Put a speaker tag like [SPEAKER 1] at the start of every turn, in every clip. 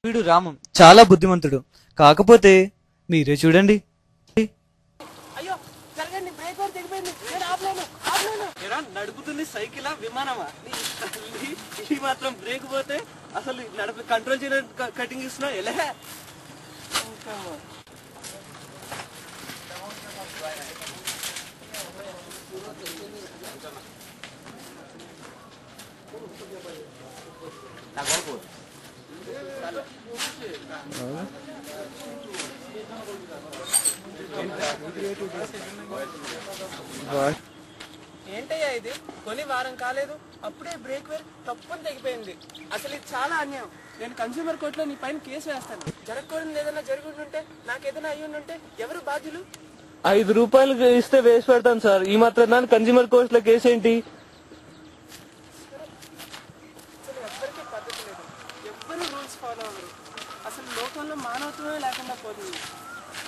[SPEAKER 1] వీడు రామం చాలా బుద్ధిమంతుడు, కాకపోతే మీరే చూడండి.
[SPEAKER 2] నడుపుతుంది సైకిలా విమానమా? ఈ మాత్రం బ్రేక్ పోతే అసలు కంట్రోల్ చేయడానికి కటింగ్ ఇస్తున్నా ఎలా? ఏంటయ్యా ఇది? కొని వారం కాలేదు, అప్పుడే బ్రేక్ వేర్ తప్పని తెగిపోయింది. అసలు ఇది చాలా అన్యాయం. నేను కన్స్యూమర్ కోర్టులో నీ పైన కేసు వేస్తాను. జరగకూడదు ఏదైనా జరుగుతుంటే, నాకేదైనా అయ్యి ఉంటే ఎవరు బాధ్యులు? 5 రూపాయలు ఇస్తే వేసి పెడతాను సార్. ఈ మాత్రం దాన్ని కన్స్యూమర్ కోర్టులో కేసు ఏంటి? అసలు ఎవ్వరికీ పద్ధతి లేదు, ఎవ్వరు రూల్స్ ఫాలో అవ్వరు. అసలు లోకంలో మానవత్వమే లేకుండా పోతుంది.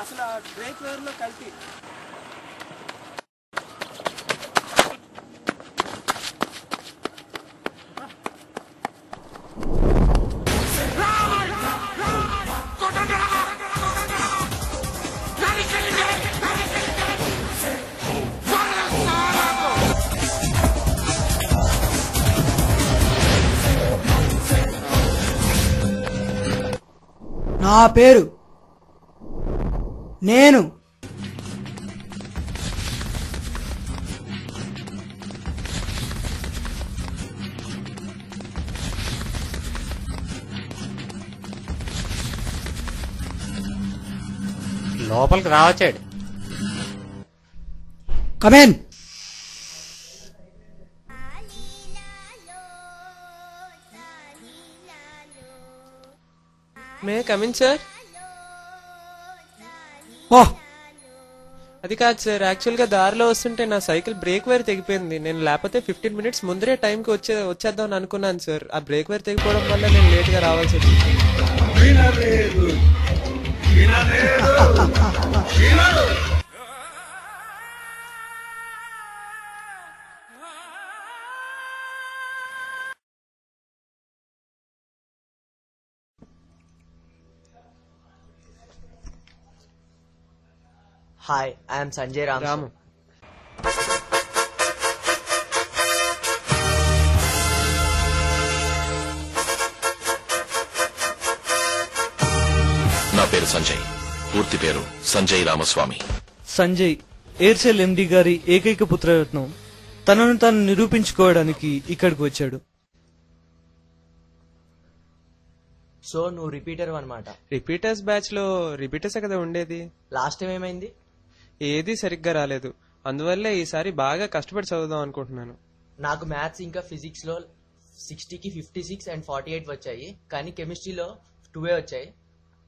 [SPEAKER 2] అసలు ఆ బ్రేక్ వేర్ లో కల్తీ.
[SPEAKER 1] నా పేరు నేను
[SPEAKER 3] లోపలికి రావచ్చాడు.
[SPEAKER 1] కమేన్.
[SPEAKER 2] May come in sir? అది కాదు సార్, యాక్చువల్ గా దారిలో వస్తుంటే నా సైకిల్ బ్రేక్ వైర్ తెగిపోయింది. నేను లేకపోతే 15 మినిట్స్ ముందరే టైంకి వచ్చేద్దాం అనుకున్నాను సార్. ఆ బ్రేక్ వైర్ తెగిపోవడం వల్ల నేను లేట్ గా రావాల్సి వచ్చింది.
[SPEAKER 4] Hi, I am Sanjay Ramu.
[SPEAKER 5] నా పేరు సంజయ్. పూర్తి పేరు సంజయ్ రామస్వామి.
[SPEAKER 1] సంజయ్ ఎయిర్సెల్ ఎండి గారి ఏకైక పుత్రరత్నం. తనను తాను నిరూపించుకోవడానికి ఇక్కడికి వచ్చాడు.
[SPEAKER 4] సో నువ్వు రిపీటర్ అన్నమాట.
[SPEAKER 2] రిపీటర్స్ బ్యాచ్ లో రిపీటర్స్ కదా ఉండేది.
[SPEAKER 4] లాస్ట్ టైం ఏమైంది?
[SPEAKER 2] ఏది సరిగ్గా రాలేదు. అందువల్లే ఈసారి బాగా కష్టపడి చదువుదాం అనుకుంటున్నాను.
[SPEAKER 4] నాకు మ్యాథ్స్ ఇంకా ఫిజిక్స్ లో 60కి 56 అండ్ 48 వచ్చాయి, కానీ కెమిస్ట్రీలో 2 వచ్చాయి.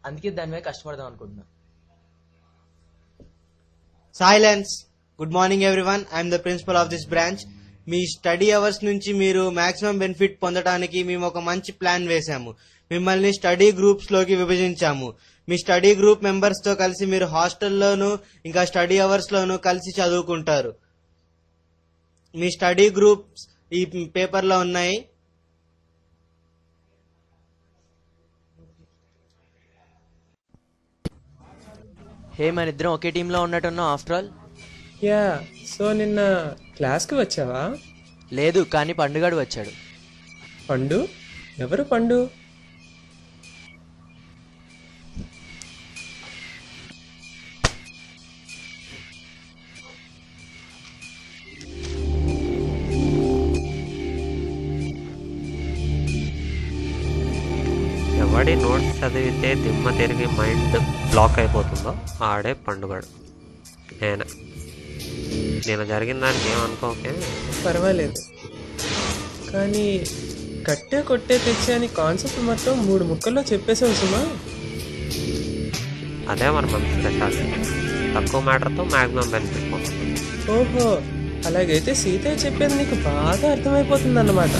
[SPEAKER 4] అందుకే దాని మీద కష్టపడదాం అనుకుంటున్నా.
[SPEAKER 6] Silence. Good morning everyone. I'm the principal of this branch. మీ స్టడీ అవర్స్ నుంచి మీరు మాక్సిమం బెనిఫిట్ పొందడానికి మేము ఒక మంచి ప్లాన్ వేశాము. మిమ్మల్ని స్టడీ గ్రూప్స్ లోకి విభజించాము. మీ స్టడీ గ్రూప్ మెంబర్స్ తో కలిసి మీరు హాస్టల్లోనూ ఇంకా స్టడీ అవర్స్ లోనూ కలిసి చదువుకుంటారు. మీ స్టడీ గ్రూప్స్ ఈ పేపర్ లో ఉన్నాయి.
[SPEAKER 4] హే, మన ఇద్దరం ఒకే టీంలో ఉన్నట్టున్నాం ఆఫ్టర్ ఆల్.
[SPEAKER 2] యా, సో నిన్న క్లాస్ కి వచ్చావా?
[SPEAKER 4] లేదు, కానీ పండుగాడు వచ్చాడు.
[SPEAKER 2] పండు? ఎవరు పండు?
[SPEAKER 3] ఎవడి నోట్స్ చదివితే దిమ్మ తిరిగి మైండ్ బ్లాక్ అయిపోతుందో ఆడే పండుగడు. నేను జరిగిన దానికి ఏమనుకోకే.
[SPEAKER 2] పర్వాలేదు, కానీ కట్టే కొట్టే తెచ్చే అని కాన్సెప్ట్ మొత్తం 3 ముక్కల్లో చెప్పేసావు సుమా.
[SPEAKER 3] అదే మరి మన స్పెషాలిటీ. తక్కువ మ్యాటర్తో మ్యాక్సిమం బెనిఫిట్ పొందుతుంది.
[SPEAKER 2] ఓహో, అలాగైతే సీతయ్య చెప్పేది నీకు బాగా అర్థమైపోతుంది అన్నమాట.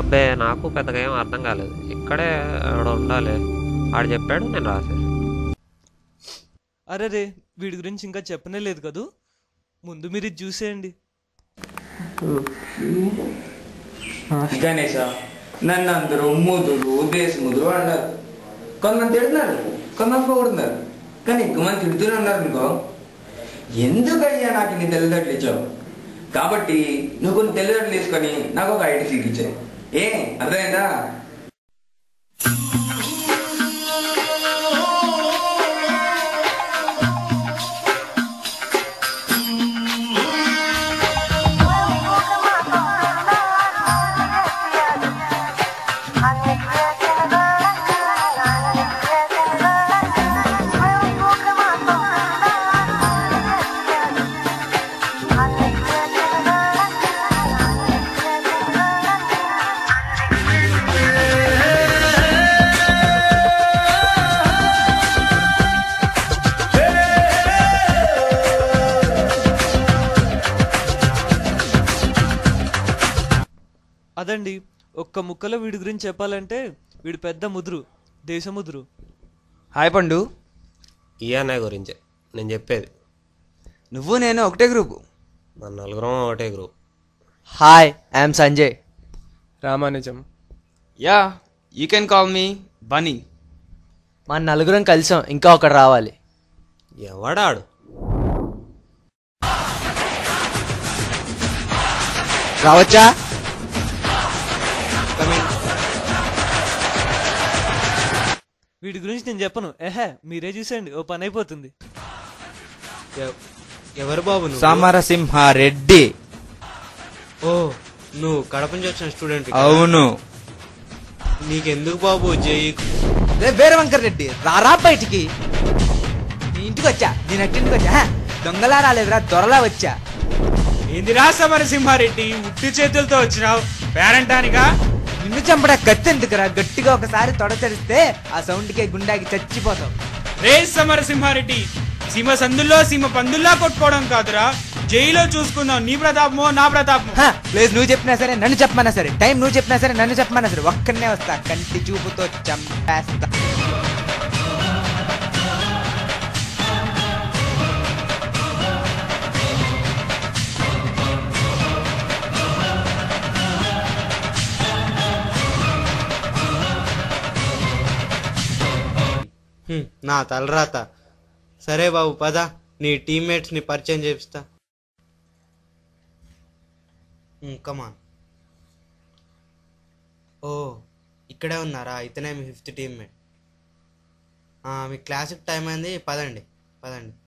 [SPEAKER 3] అబ్బే నాకు పెద్దగా ఏం అర్థం కాలేదు. ఇక్కడే ఆడ ఉండాలి, ఆడు చెప్పాడు, నేను రాశాను.
[SPEAKER 1] అరే రే, వీడి గురించి ఇంకా చెప్పనే లేదు కదూ. ముందు మీరు ఇది చూసేయండి.
[SPEAKER 7] గణేష, నన్ను అందరూ ముదురు దేశముదురు అన్నారు. కొంతమంది తిడుతున్నారు, కొంతమంది పోగొడుతున్నారు, కానీ ఎక్కువ మంది తిడుతూనే ఉన్నారు అనుకో. ఎందుకయ్యా నాకు ఇన్ని తెల్లదట్లు ఇచ్చావు? కాబట్టి నువ్వు కొన్ని తెల్లదట్లు తీసుకొని నాకు ఒక ఐటీ సీట్ ఇచ్చాయి. ఏ అర్థమైందా?
[SPEAKER 1] అదండి, ఒక్క ముక్కలో వీడి గురించి చెప్పాలంటే వీడు పెద్ద ముదురు, దేశముదురు.
[SPEAKER 8] హాయ్ పండు.
[SPEAKER 3] ఈ అన్నయ్య గురించే నేను చెప్పేది.
[SPEAKER 8] నువ్వు నేను ఒకటే గ్రూపు.
[SPEAKER 3] మన నలుగురం ఒకటే group.
[SPEAKER 4] Hi, I'm Sanjay.
[SPEAKER 2] Ramanujam.
[SPEAKER 8] Yeah, you can call me Bunny.
[SPEAKER 4] మన నలుగురం కలిసాం, ఇంకా ఒకడు రావాలి.
[SPEAKER 3] ఎవడాడు?
[SPEAKER 8] రావచ్చా?
[SPEAKER 1] వీడి గురించి నేను చెప్పను, ఏహే మీరే చూసేయండి, ఓ పని అయిపోతుంది.
[SPEAKER 6] ఎవరు బాబు నువ్వు?
[SPEAKER 8] సమరసింహారెడ్డి.
[SPEAKER 6] ఓ, నువ్వు కడప నుంచి వచ్చిన స్టూడెంట్?
[SPEAKER 8] అవును.
[SPEAKER 6] నీకెందుకు బాబు జై?
[SPEAKER 8] వీరవంకర్ రెడ్డి, రారా బయటికి. నీ ఇంటికి వచ్చా, నేను ఇంటికి వచ్చా. దొంగలా రాలేదురా, దొరలా వచ్చా.
[SPEAKER 9] ఏందిరా సమరసింహారెడ్డి, ఉట్టి చేతులతో వచ్చినావు పేరంటానిగా?
[SPEAKER 8] నిన్ను చంపడా కత్తి ఎందుకురా? గట్టిగా ఒకసారి తొడ తెరిస్తే ఆ సౌండ్కే గుండాకి చచ్చిపోతావు.
[SPEAKER 9] రే సమరసింహారెడ్డి, సీమ సందుల్లో సీమ పందుల్లా కొట్టుకోవడం కాదురా, జైలో చూసుకుందాం. నీ ప్రతాపమో నా ప్రతాపమో.
[SPEAKER 8] లేదు, నువ్వు చెప్పినా సరే నన్ను చెప్పమన్నా సరే, టైం నువ్వు చెప్పినా సరే నన్ను చెప్పమన్నా సరే, ఒక్కనే వస్తా, కంటి చూపుతో చంపేస్తా.
[SPEAKER 6] నా తలరాత. సరే బాబు పద, నీ టీమ్మేట్స్ ని పరిచయం చేపిస్తా. కమాన్. ఓ, ఇక్కడే ఉన్నారా? ఇతనే మీ 5th టీమ్మేట్. మీ క్లాసిక్ టైం అయింది, పదండి పదండి.